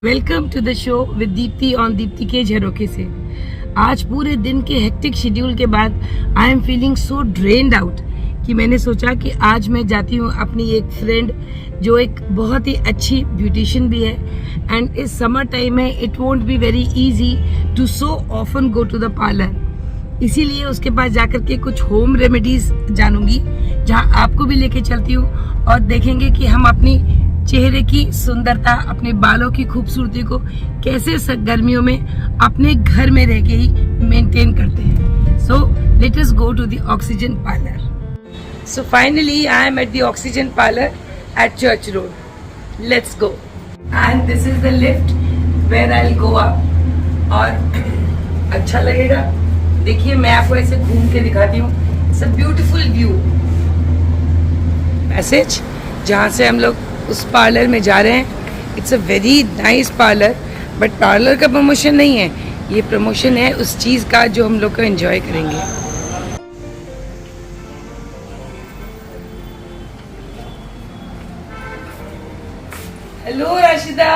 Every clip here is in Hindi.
Welcome to the show with Deepti on Deepti के झरोखे से। आज पूरे दिन के हेक्टिक शेड्यूल के बाद I am feeling so drained out कि मैंने सोचा कि आज मैं जाती हूँ अपनी एक फ्रेंड जो एक बहुत ही अच्छी ब्यूटिशियन भी है एंड इस समर टाइम है, it won't be very easy to so often go to the parlour. इसीलिए उसके पास जाकर के कुछ होम रेमेडीज जानूंगी जहाँ आपको भी लेके चलती हूँ और देखेंगे कि हम अपनी चेहरे की सुंदरता, अपने बालों की खूबसूरती को कैसे गर्मियों में अपने घर में रह के ही मेंटेन करते हैं। So let us go to the Oxygen Parlour. So finally I am at the Oxygen Parlour at Church Road. Let's go and this is the lift where I will go up. और अच्छा लगेगा, देखिए मैं आपको ऐसे घूम के दिखाती हूँ। It's a beautiful view. Message जहाँ से हम लोग उस पार्लर में जा रहे हैं, it's a very nice parlour, but parlour का प्रमोशन नहीं है, ये प्रमोशन है उस चीज़ का जो हम लोग को एंजॉय करेंगे। Hello Rashida.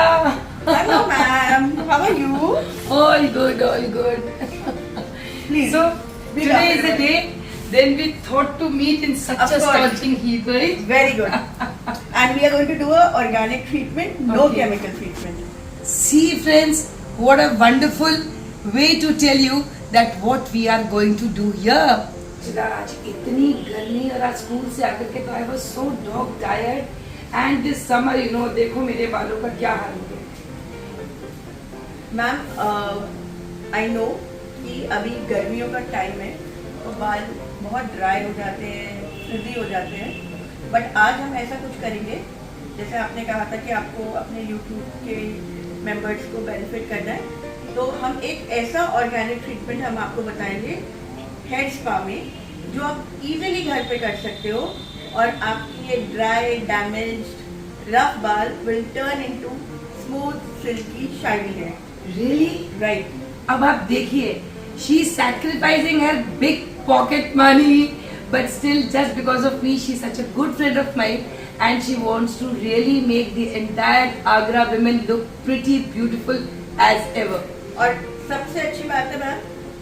Hello, ma'am. How are you? All good, all good. Please. So Be today is the welcome. day then we thought to meet in such Of a course. scorching heat, right? Very good. And we are going to do a organic treatment, no Okay. chemical treatment. See friends, what a wonderful way to tell you that what we are going to do here. आज इतनी गर्मी और आज स्कूल से आकर के तो I was so dog tired and this summer you know देखो मेरे बालों का क्या हाल हो गया। मैम, आई नो कि अभी गर्मियों का टाइम है तो बाल बहुत ड्राई हो जाते हैं, फ्रिजी हो जाते हैं, बट आज हम ऐसा कुछ करेंगे जैसे आपने कहा था कि आपको अपने YouTube के मेंबर्स को बेनिफिट करना है, तो हम एक ऐसा ऑर्गेनिक ट्रीटमेंट हम आपको बताएंगे हेड स्पा में जो आप इजीली घर पे कर सकते हो और आपकी ये ड्राई डैमेज्ड रफ बाल will turn into smooth silky shiny hair. Really? Right. अब आप देखिए, she is sacrificing her big pocket money, but still just because of me, she is such a good friend of mine, and she wants to really make the entire Agra women look pretty beautiful as ever. और सबसे अच्छी बात है मैम,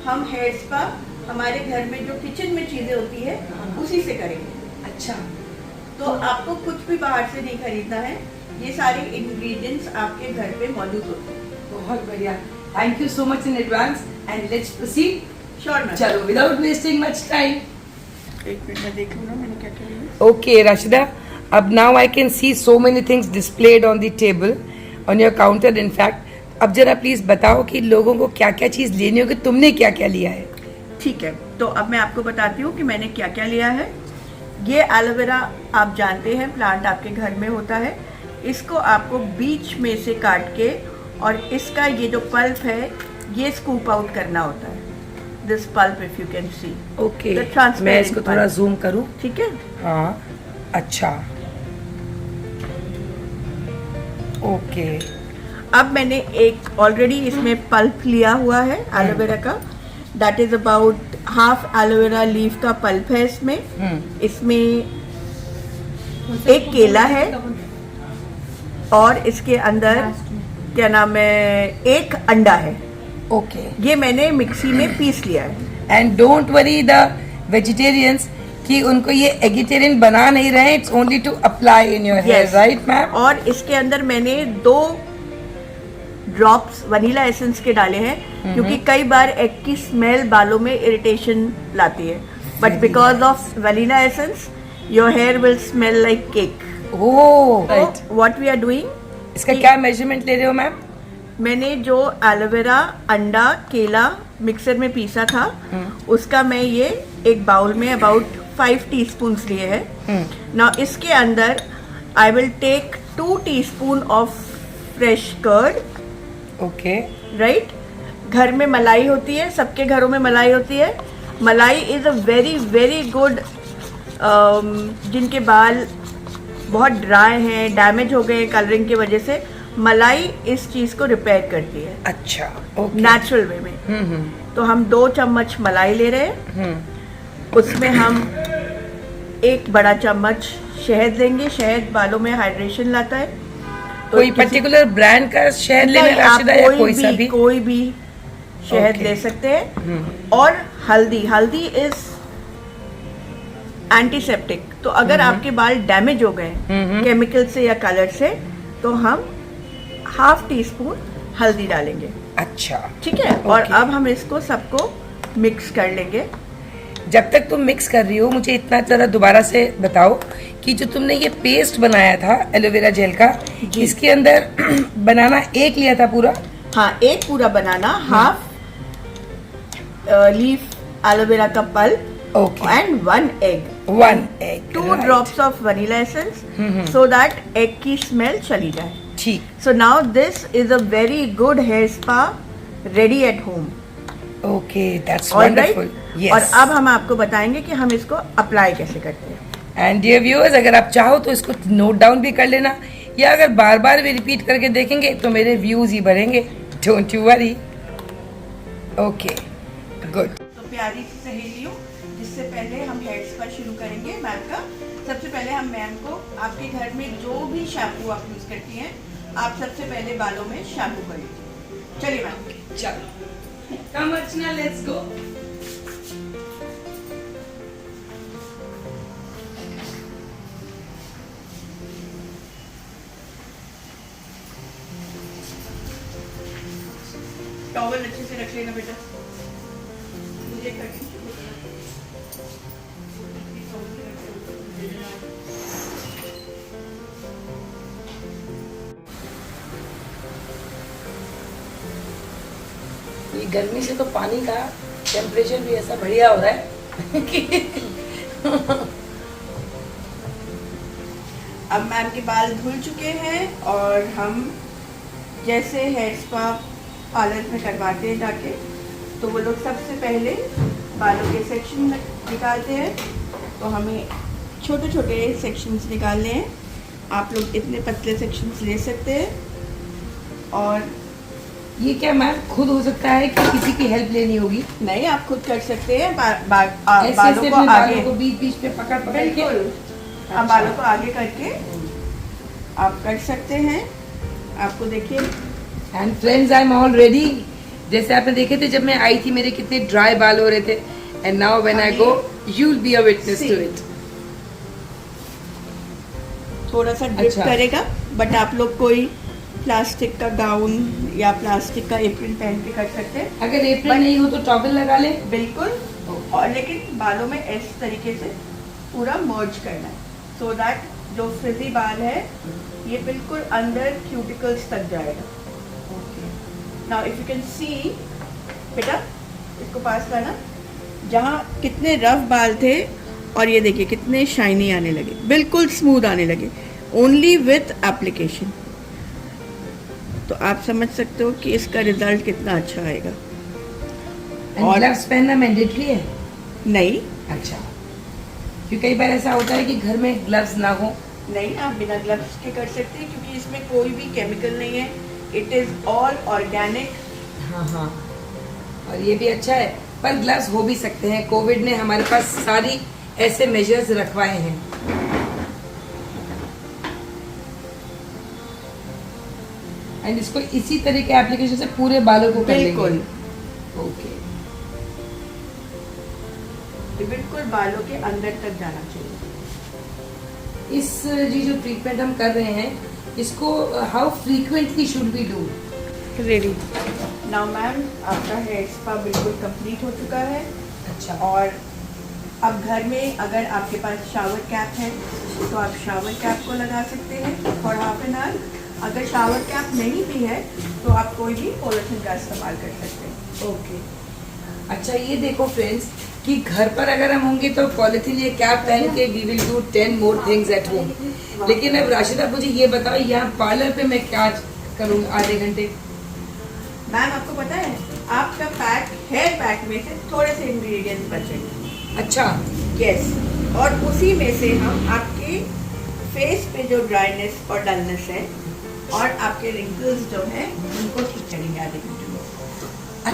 हम हेयर स्पा हमारे घर में जो किचन में चीजें होती है उसी से करेंगे। अच्छा, तो आपको कुछ भी बाहर से नहीं खरीदना है, ये सारे इंग्रेडिएंट्स आपके घर पे मौजूद होते हैं। बहुत बढ़िया। Thank you so much in advance, and let's proceed. Sure ma'am. चलो, without wasting much time. एक मिनट में देख लूँ ना मैंने क्या क्या लिया। Okay, Rashida. अब now I can see so many things displayed on the table, on your counter. In fact, अब जरा प्लीज बताओ कि लोगों को क्या क्या चीज लेनी होगी, तुमने क्या क्या लिया है? ठीक है, तो अब मैं आपको बताती हूँ कि मैंने क्या क्या लिया है। ये एलोवेरा आप जानते हैं प्लांट आपके घर में होता है, इसको आपको बीच में से काट के और इसका ये जो पल्प है ये स्कूप आउट करना होता है। This pulp if you can see. Okay, The transparent मैं इसको थोड़ा pulp. जूम करूँ। ठीक है। हाँ, अच्छा, ओके। अब मैंने एक ऑलरेडी इसमें पल्प लिया हुआ है एलोवेरा का, that is about half aloe vera leaf का पल्प है इसमें। इसमें एक केला है और इसके अंदर क्या नाम है, एक अंडा है। ओके, ये मैंने मिक्सी में पीस लिया है। And don't worry the vegetarians कि उनको ये एगिटेरियन बना नहीं रहे, it's only to apply in your hair, Yes. Right ma'am? और इसके अंदर मैंने 2 ड्रॉप्स वनीला एसेंस के डाले हैं क्योंकि कई बार एग की स्मेल बालों में इरिटेशन लाती है, but because of vanilla essence your hair will smell like cake. Oh, right. What we are doing, इसका क्या मेजरमेंट ले रहे हो मैम? मैंने जो एलोवेरा, अंडा, केला मिक्सर में पीसा था उसका मैं ये एक बाउल में अबाउट 5 टीस्पून्स लिए हैं। नाउ इसके अंदर I will take 2 teaspoon of fresh curd. Okay, right. घर में मलाई होती है, सबके घरों में मलाई होती है। मलाई is a very very good, जिनके बाल बहुत ड्राई हैं, डैमेज हो गए कलरिंग की वजह से, मलाई इस चीज को रिपेयर करती है अच्छा, ओके, नेचुरल वे में। तो हम 2 चम्मच मलाई ले रहे हैं, उसमें हम 1 बड़ा चम्मच शहद लेंगे। शहद बालों में हाइड्रेशन लाता है। कोई पर्टिकुलर ब्रांड का शहद लेना नहीं, आप राशिदा, या कोई सा भी? कोई भी शहद Okay. ले सकते हैं। और हल्दी इज एंटीसेप्टिक, तो अगर आपके बाल डैमेज हो गए केमिकल से या कलर से, तो हम ½ टीस्पून हल्दी डालेंगे। अच्छा, ठीक है। और Okay. अब हम इसको सबको मिक्स कर लेंगे। जब तक तुम मिक्स कर रही हो मुझे इतना जरा दोबारा से बताओ कि जो तुमने ये पेस्ट बनाया था एलोवेरा जेल का, जी। इसके अंदर बनाना एक लिया था पूरा? हाँ, एक पूरा बनाना, हाफ लीफ एलोवेरा का pulp, okay, and 1 egg, 1 egg, 2 right. drops of vanilla essence, so that egg की स्मेल चली जाए। ठीक, So now this is a very good hair spa ready at home. Okay, that's All right? Wonderful. और अब हम आपको बताएंगे कि हम इसको अप्लाई कैसे करते हैं। एंड डियर व्यूअर्स, अगर आप चाहो तो इसको नोट डाउन भी कर लेना, या अगर बार बार भी रिपीट करके देखेंगे तो मेरे व्यूज ही बढ़ेंगे। Don't you worry. Okay, good. तो प्यारी सहेलियों, जिससे पहले हम हेयर स्पा शुरू करेंगे मैम का, सबसे पहले हम मैम को आपके घर में जो भी शैम्पू आप यूज करती हैं, आप सबसे पहले बालों में शैम्पू कर लीजिए। चलिए मैम, चलो, कम अर्चना, लेट्स गो। टॉवल अच्छे से रख लेना बेटा। मुझे कटिंग ये गर्मी से तो पानी का टेम्परेचर भी ऐसा बढ़िया हो रहा है अब मैम के बाल धुल चुके हैं, और हम जैसे हेयर स्पा पार्लर में करवाते हैं जाके, तो वो लोग सबसे पहले बालों के सेक्शन निकालते हैं। तो हमें छोटे छोटे सेक्शंस निकालने हैं। आप लोग इतने पतले सेक्शंस ले सकते हैं। और ये क्या मैम खुद हो सकता है कि किसी की हेल्प लेनी होगी? नहीं, आप खुद कर सकते हैं। ऐसे बालों ऐसे को अपने आगे, बालों को बीच बीच पे पकड़ पकड़ के। बिल्कुल, आप बालों को आगे करके आप कर सकते हैं। आपको देखिए, and friends, I am all ready. जैसे आपने देखे थे जब मैं आई थी मेरे कितने ड्राई बाल हो रहे थे, and now when I go you will be a witness to it. थोड़ा सा ड्रिप अच्छा। करेगा, बट आप लोग कोई प्लास्टिक का गाउन या प्लास्टिक का एप्रिल पहन के कर सकते हैं। अगर अप्रैल नहीं हो तो टॉवल लगा ले। बिल्कुल। और लेकिन बालों में इस तरीके से पूरा मर्ज करना है, सो दैट जो फ्रिजी बाल है ये बिल्कुल अंदर क्यूटिकल्स तक जाएगा। Now if you can see, बेटा इसको पास करना, जहाँ कितने रफ बाल थे, और ये देखिए कितने शाइनी आने लगे, बिल्कुल स्मूथ आने लगे, ओनली विथ एप्लीकेशन। तो आप समझ सकते हो कि इसका रिजल्ट कितना अच्छा आएगा। और ग्लव्स पहनना मैंडेटरी है? नहीं, अच्छा, क्योंकि कई बार ऐसा होता है कि घर में ग्लव्स ना हो। नहीं, आप बिना ग्लव्स के कर सकते हैं, क्योंकि इसमें कोई भी केमिकल नहीं है। It is all organic. हाँ हाँ, और ये भी अच्छा है, पर ग्लव्स हो भी सकते हैं। कोविड ने हमारे पास सारी ऐसे मेजर्स रखवाए हैं। एंड इसको इसी तरह के एप्लीकेशन से पूरे बालों को कर लेंगे। बिल्कुल, ओके, ये बिल्कुल बालों के अंदर तक जाना चाहिए। इस जी जो ट्रीटमेंट हम कर रहे हैं, इसको how frequently should we do? Ready. Now ma'am, आपका हेयर स्पा बिल्कुल कंप्लीट हो चुका है। अच्छा, और अब घर में अगर आपके पास शावर कैप है तो आप शावर कैप को लगा सकते हैं फॉर हाफ एन आवर। अगर शावर कैप नहीं भी है तो आप कोई भी पॉलिथीन का इस्तेमाल कर सकते हैं। ओके। अच्छा, ये देखो फ्रेंड्स कि घर पर अगर हम होंगे तो पॉलिथीन ये कैप पहन के we will do 10 more things at home. लेकिन अब राशिदा मुझे ये बताओ, यहाँ पार्लर पे मैं क्या करूँ आधे घंटे? मैम आपको पता है, आपका पैक, हेयर पैक में से थोड़े से इंग्रेडिएंट्स बचेंगे। अच्छा, यस, और उसी में से हम आपके फेस पे जो ड्राइनेस और डलनेस है और आपके रिंकल्स जो हैं उनको ठीक करेंगे आधे घंटे में।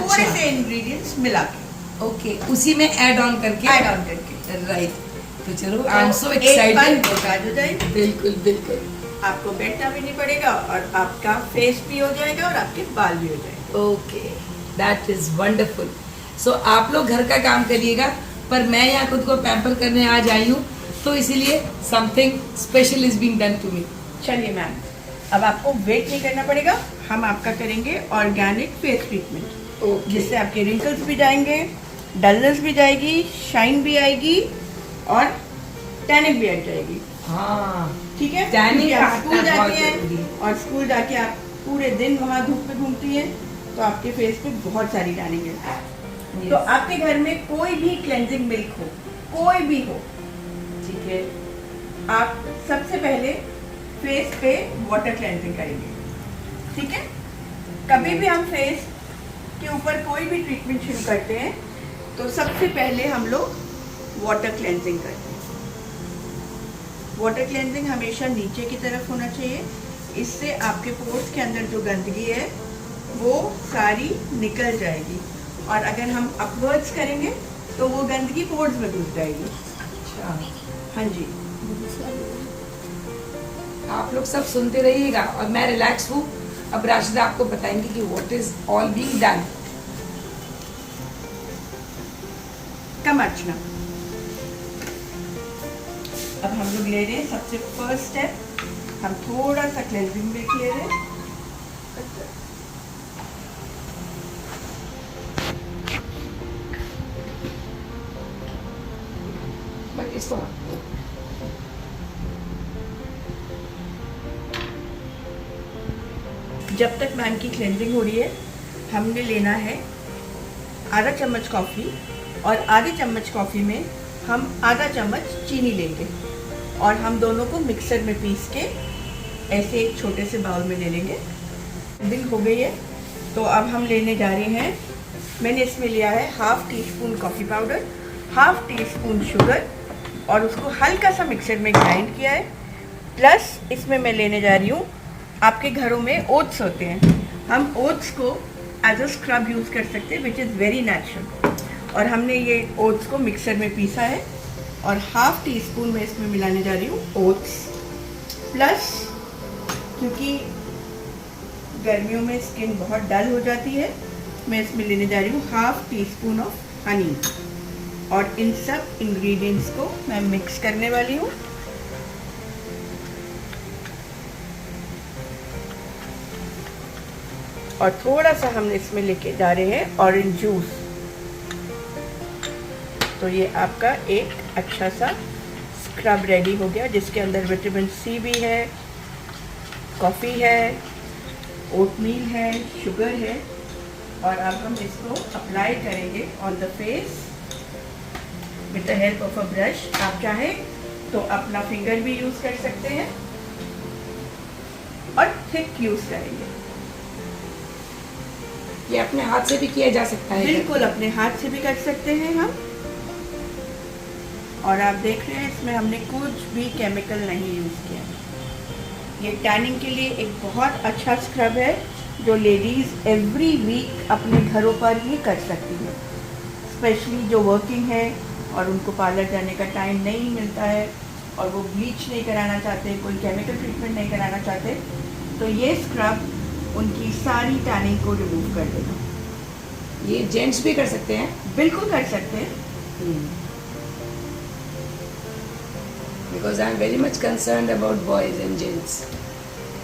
थोड़े से इंग्रेडिएंट्स मिला के, ओके, उसी में ऐड ऑन करके। ऐड ऑन करके, राइट। तो चलो, आई एम सो एक्साइटेड। हो जाएंगे। बिल्कुल बिल्कुल। आपको बैठना भी नहीं पड़ेगा और आपका फेस भी हो जाएगा और आपके बाल भी हो जाएंगे। Okay, that is wonderful. So आप लोग घर का काम करिएगा, पर मैं यहाँ खुद को पैम्पर करने आज आई हूँ, तो इसीलिए something special is being done to me. चलिए मैम, अब आपको वेट नहीं करना पड़ेगा, हम आपका करेंगे ऑर्गेनिक फेस ट्रीटमेंट, ओके, जिससे आपके रिंकल्स भी जाएंगे, डलनेस भी जाएगी, शाइन भी आएगी और टैनिंग भी हट जाएगी। हाँ, ठीक है, टैनिंग क्योंकि आप हटना स्कूल बहुत जाती जरूरी है। हैं और स्कूल जाके आप पूरे दिन वहाँ धूप पे घूमती हैं, तो आपके फेस पे बहुत सारी टैनिंग है। Yes. तो आपके घर में कोई भी क्लेंजिंग मिल्क हो, कोई भी हो, ठीक है, आप सबसे पहले फेस पे वाटर क्लेंजिंग करेंगे। ठीक है, कभी भी हम फेस के ऊपर कोई भी ट्रीटमेंट शुरू करते हैं तो सबसे पहले हम लोग वाटर क्लेंजिंग करते हैं। वाटर क्लेंजिंग हमेशा नीचे की तरफ होना चाहिए, इससे आपके पोर्स के अंदर जो गंदगी है वो सारी निकल जाएगी, और अगर हम अपवर्ड्स करेंगे तो वो गंदगी पोर्स में घुस जाएगी। अच्छा, हाँ जी, आप लोग सब सुनते रहिएगा और मैं रिलैक्स हूँ। अब राशिदा आपको बताएंगी कि what is all being done. Come Archana. अब हम लोग ले रहे हैं सबसे फर्स्ट स्टेप, हम थोड़ा सा क्लेंजिंग मिल्क ले रहे हैं। बट इसको जब तक मैम की क्लेंजिंग हो रही है, हमने लेना है आधा चम्मच कॉफ़ी, और आधे चम्मच कॉफ़ी में हम आधा चम्मच चीनी लेंगे और हम दोनों को मिक्सर में पीस के ऐसे एक छोटे से बाउल में ले लेंगे। दिन हो गई है, तो अब हम लेने जा रहे हैं, मैंने इसमें लिया है half tea spoon coffee powder, half tea spoon sugar, और उसको हल्का सा मिक्सर में ग्राइंड किया है। प्लस इसमें मैं लेने जा रही हूँ, आपके घरों में ओट्स होते हैं, हम ओट्स को एज अ स्क्रब यूज़ कर सकते हैं, विच इज़ वेरी नेचुरल, और हमने ये ओट्स को मिक्सर में पीसा है और हाफ टी स्पून में इसमें मिलाने जा रही हूँ ओट्स। प्लस क्योंकि गर्मियों में स्किन बहुत डल हो जाती है, मैं इसमें लेने जा रही हूँ half tea spoon of honey, और इन सब इंग्रेडिएंट्स को मैं मिक्स करने वाली हूँ। और थोड़ा सा हम इसमें लेके जा रहे हैं ऑरेंज जूस। तो ये आपका एक अच्छा सा स्क्रब रेडी हो गया, जिसके अंदर विटामिन सी भी है, कॉफ़ी है, ओटमील है, शुगर है, और अब हम इसको अप्लाई करेंगे on the face with the help of a brush. आप चाहे तो अपना फिंगर भी यूज़ कर सकते हैं और थिक यूज़ करेंगे। ये अपने हाथ से भी किया जा सकता है? बिल्कुल अपने हाथ से भी कर सकते हैं हम। और आप देख रहे हैं इसमें हमने कुछ भी केमिकल नहीं यूज़ किया। ये टैनिंग के लिए एक बहुत अच्छा स्क्रब है जो लेडीज़ एवरी वीक अपने घरों पर ही कर सकती हैं, स्पेशली जो वर्किंग है और उनको पार्लर जाने का टाइम नहीं मिलता है और वो ब्लीच नहीं कराना चाहते, कोई केमिकल ट्रीटमेंट नहीं कराना चाहते, तो ये स्क्रब उनकी सारी टैनिंग को रिमूव कर देगा। ये जेंट्स भी कर सकते हैं? बिल्कुल कर सकते हैं। Because I am very much concerned about boys and gents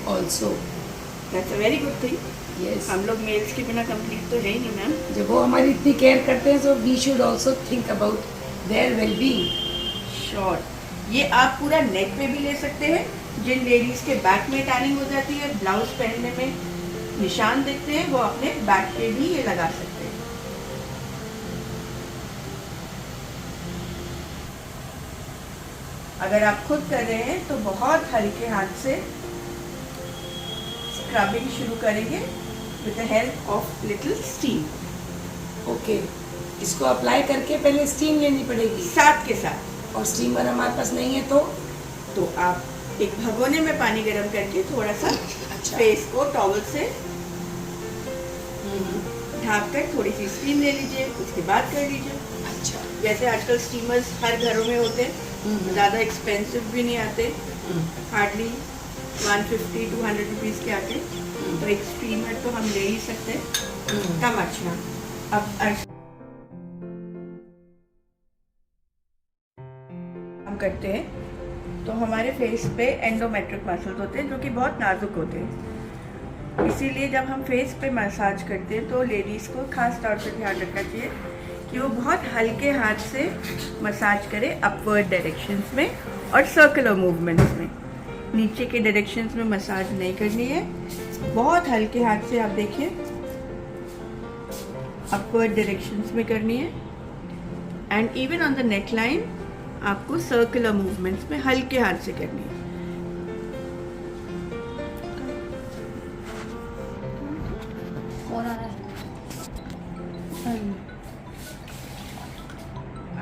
also. That's a very good thing. Yes. हम लोग मेल्स के बिना कंप्लीट तो है ही नहीं मैम। जब वो हमारी इतनी केयर करते हैं, so we should also think about their well-being. Sure. ये आप पूरा नेक पे भी ले सकते हैं, जिन लेडीज़ के बैक में टैनिंग हो जाती है, ब्लाउज पहनने में निशान दिखते हैं, वो अपने बैक पे भी ये लगा सकते हैं। अगर आप खुद कर रहे हैं तो बहुत हल्के हाथ से स्क्रबिंग शुरू करेंगे with the help of little steam. Okay, इसको अप्लाई करके पहले स्टीम लेनी पड़ेगी? साथ के साथ। और स्टीमर हमारे पास नहीं है तो आप एक भगोने में पानी गर्म करके थोड़ा सा अच्छा। फेस को टॉवल से ढाँप कर थोड़ी सी स्टीम ले लीजिए, उसके बाद कर लीजिए। अच्छा। वैसे आजकल स्टीमर्स हर घरों में होते हैं, ज़्यादा एक्सपेंसिव भी नहीं आते, हार्डली 150-200 रुपीज़ के आते हैं, तो एक स्टीमर तो हम ले ही सकते हैं कम अच्छा। अब हम करते हैं तो हमारे फेस पे एंडोमेट्रिक मसल्स होते हैं जो कि बहुत नाजुक होते हैं, इसीलिए जब हम फेस पे मसाज करते हैं तो लेडीज़ को खास तौर पे ध्यान रखना चाहिए कि वो बहुत हल्के हाथ से मसाज करें अपवर्ड डायरेक्शंस में और सर्कुलर मूवमेंट्स में। नीचे के डायरेक्शंस में मसाज नहीं करनी है, बहुत हल्के हाथ से आप देखिए अपवर्ड डायरेक्शंस में करनी है। And even on the neck line आपको सर्कुलर मूवमेंट्स में हल्के हाथ से करनी है।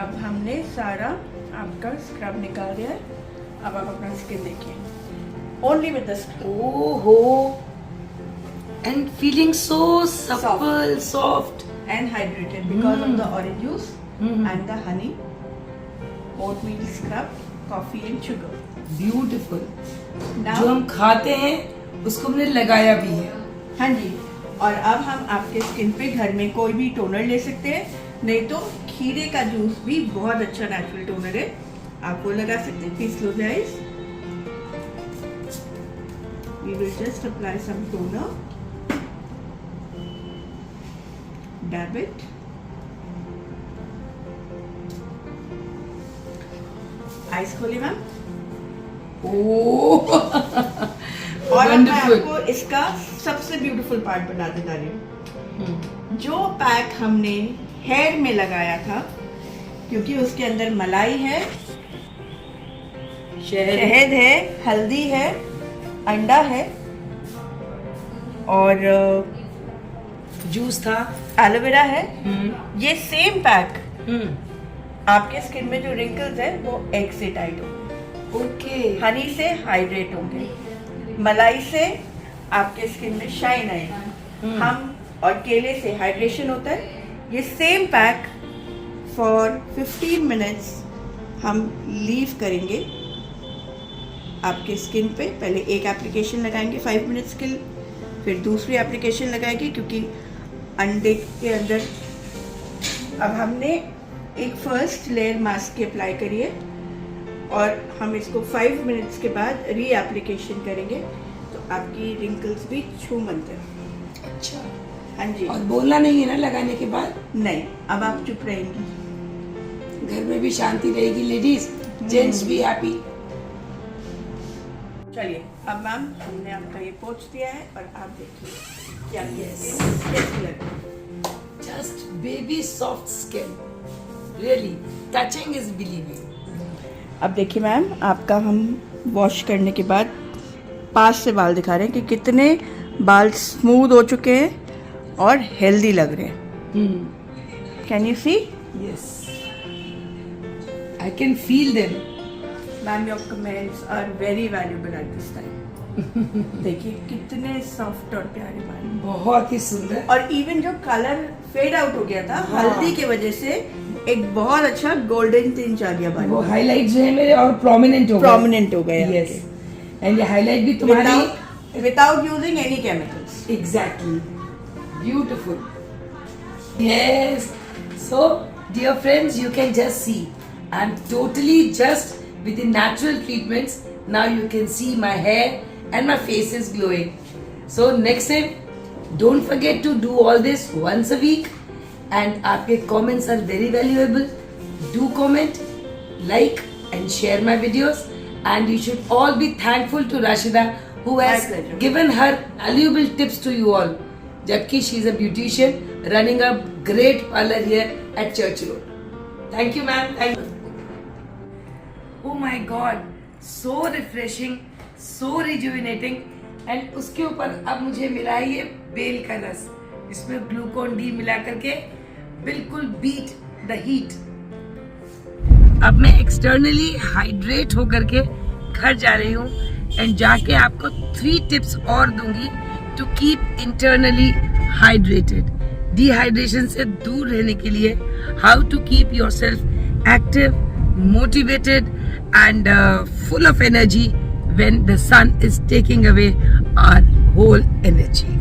अब हमने सारा आपका स्क्रब निकाल दिया है। अब आप अपना स्किन देखिए, ओनली विद द ओहो, and feeling so supple, soft and hydrated because of the orange juice and the honey, oatmeal scrub, coffee and sugar. beautiful. Now, जो हम खाते हैं उसको हमने लगाया भी है। हाँ जी, और अब हम आपके स्किन पे घर में कोई भी टोनर ले सकते हैं, नहीं तो खीरे का जूस भी बहुत अच्छा नेचुरल टोनर है, आप वो लगा सकते हैं। Please close your eyes. We will just apply some toner. Dab it. Ice खोलिए मैम। ओह और अब मैं आपको इसका सबसे ब्यूटीफुल पार्ट बताने जा रही हूँ। जो पैक हमने हेयर में लगाया था, क्योंकि उसके अंदर मलाई है, शहद है, हल्दी है, अंडा है और जूस था, एलोवेरा है। ये सेम पैक आपके स्किन में जो रिंकल्स है वो एग से टाइट होंगे, ओके, हनी से हाइड्रेट होंगे, मलाई से आपके स्किन में शाइन आएगी, हम और केले से हाइड्रेशन होता है। ये सेम पैक फॉर 15 मिनट्स हम लीव करेंगे आपके स्किन पे। पहले एक एप्लीकेशन लगाएंगे 5 मिनट्स के लिए, फिर दूसरी एप्लीकेशन लगाएंगे, क्योंकि अंडे के अंदर अब हमने एक फर्स्ट लेयर मास्क की अप्लाई करी है और हम इसको 5 मिनट्स के बाद री एप्लीकेशन करेंगे, तो आपकी रिंकल्स भी छूमंतर। अच्छा, हाँ जी। और बोलना नहीं है ना लगाने के बाद? नहीं, अब आप चुप रहेंगी, घर में भी शांति रहेगी, लेडीज जेंट्स भी हैप्पी। चलिए अब मैम हमने आपका ये पोंछ दिया है और आप देखिए कि आपकी स्किन कैसी लग रही है। Just baby soft skin, really touching is believing. अब देखिए मैम, आपका हम वॉश करने के बाद पास से बाल दिखा रहे हैं कि कितने बाल स्मूथ हो चुके हैं और हेल्दी लग रहे हैं। Can you see? Yes, I can feel them. Ma'am your comments are very valuable at this time. देखिए कितने सॉफ्ट और प्यारे बाल, बहुत ही सुंदर। और इवन जो कलर फेड आउट हो गया था हल्दी की वजह से, एक बहुत अच्छा गोल्डन टिंच आ गया बाल, वो हाईलाइट जो है मेरे और प्रोमिनेंट हो गए। यस, एंड ये हाईलाइट भी तुम्हारी without using any chemicals. Exactly, beautiful. Yes, so dear friends, you can just see I'm totally just with the natural treatments. Now you can see my hair and my face is glowing. So next time, don't forget to do all this once a week. And आपके comments are very valuable. Do comment, like and share my videos. And you should all be thankful to Rashida who has My pleasure. given her valuable tips to you all. Jabki she is a beautician running a great parlor here at Church Road. Thank you, ma'am. Thank you. Oh my God, so refreshing, so rejuvenating. And उसके ऊपर अब मुझे मिला है ये बेल का रस, इसमें ग्लूकोन डी मिला करके बिल्कुल बीट द हीट। अब मैं एक्सटर्नली हाइड्रेट होकर के घर जा रही हूँ एंड जाके आपको 3 टिप्स और दूंगी to keep internally hydrated. Dehydration से दूर रहने के लिए how to keep yourself active, motivated and full of energy when the sun is taking away our whole energy.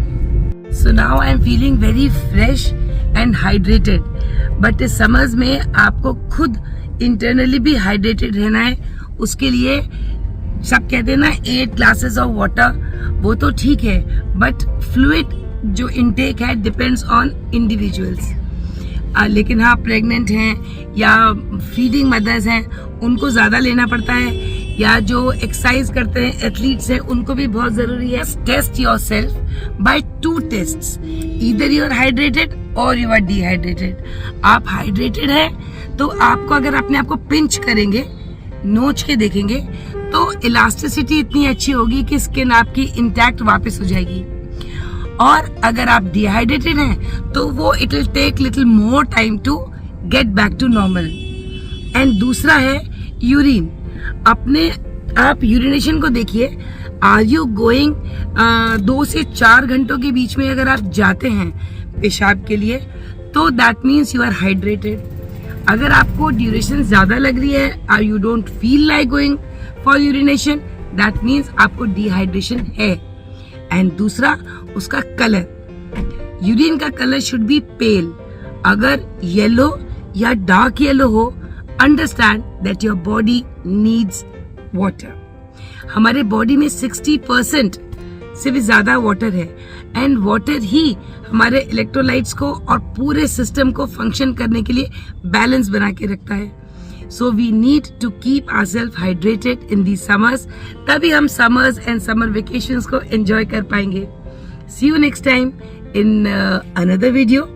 So now I am feeling very fresh and hydrated. But इस summers में आपको खुद internally भी hydrated रहना है. उसके लिए सब कहते हैं ना 8 glasses of water, वो तो ठीक है, but fluid जो intake है depends on individuals. लेकिन हाँ, प्रेग्नेंट हैं या फीडिंग मदर्स हैं, उनको ज़्यादा लेना पड़ता है, या जो एक्सरसाइज करते हैं एथलीट्स हैं, उनको भी बहुत ज़रूरी है. Test yourself by 2 tests. Either you are hydrated और यू आर डिहाइड्रेटेड. आप हाइड्रेटेड हैं तो आपको अगर अपने आप को पिंच करेंगे, नोच के देखेंगे, तो इलास्टिसिटी इतनी अच्छी होगी कि स्किन आपकी इंटैक्ट वापस हो जाएगी. और अगर आप डिहाइड्रेटेड हैं तो वो it will take little more time to get back to normal. And दूसरा है यूरिन. अपने आप यूरिनेशन को देखिए. आर यू गोइंग 2 से 4 घंटों के बीच में अगर आप जाते हैं पेशाब के लिए, तो that means you are hydrated. अगर आपको ड्यूरेशन ज्यादा लग रही है, or you don't feel like going for urination, that means आपको डिहाइड्रेशन है. एंड दूसरा उसका कलर. यूरिन का कलर शुड बी पेल. अगर येलो या डार्क येलो हो, understand that your body needs water. हमारे बॉडी में 60% से भी ज्यादा वाटर है, एंड वाटर ही हमारे इलेक्ट्रोलाइट्स को और पूरे सिस्टम को फंक्शन करने के लिए बैलेंस बना के रखता है. So we need to keep ourselves hydrated in these summers. तभी हम summers and summer vacations को enjoy कर पाएंगे. See you next time in another video.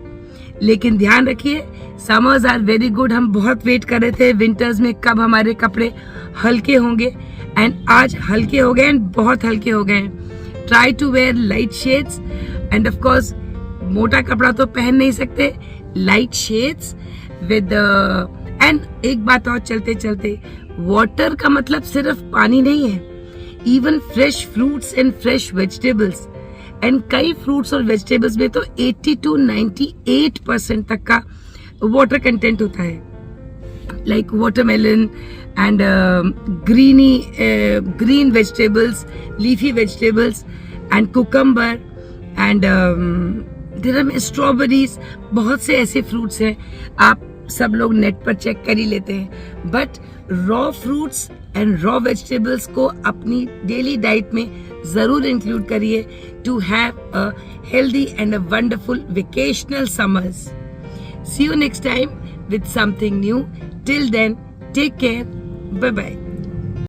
लेकिन ध्यान रखिए, summers are very good. हम बहुत वेट कर रहे थे winters में कब हमारे कपड़े हल्के होंगे, and आज हल्के हो गए and बहुत हल्के हो गए. Try to wear light shades and of course मोटा कपड़ा तो पहन नहीं सकते. Light shades with एंड एक बात और चलते चलते, वाटर का मतलब सिर्फ पानी नहीं है. Even fresh fruits and fresh vegetables, and कई फ्रूट्स और वेजिटेबल्स में तो 80 to 98% तक का वाटर कंटेंट होता है. Like watermelon and green vegetables, leafy vegetables and cucumber and strawberries. बहुत से ऐसे फ्रूट्स हैं, आप सब लोग नेट पर चेक कर ही लेते हैं. But raw fruits and raw vegetables को अपनी डेली डाइट में जरूर इंक्लूड करिए to have a healthy and a wonderful vacational summers. See you next time with something new. Till then, take care. Bye bye.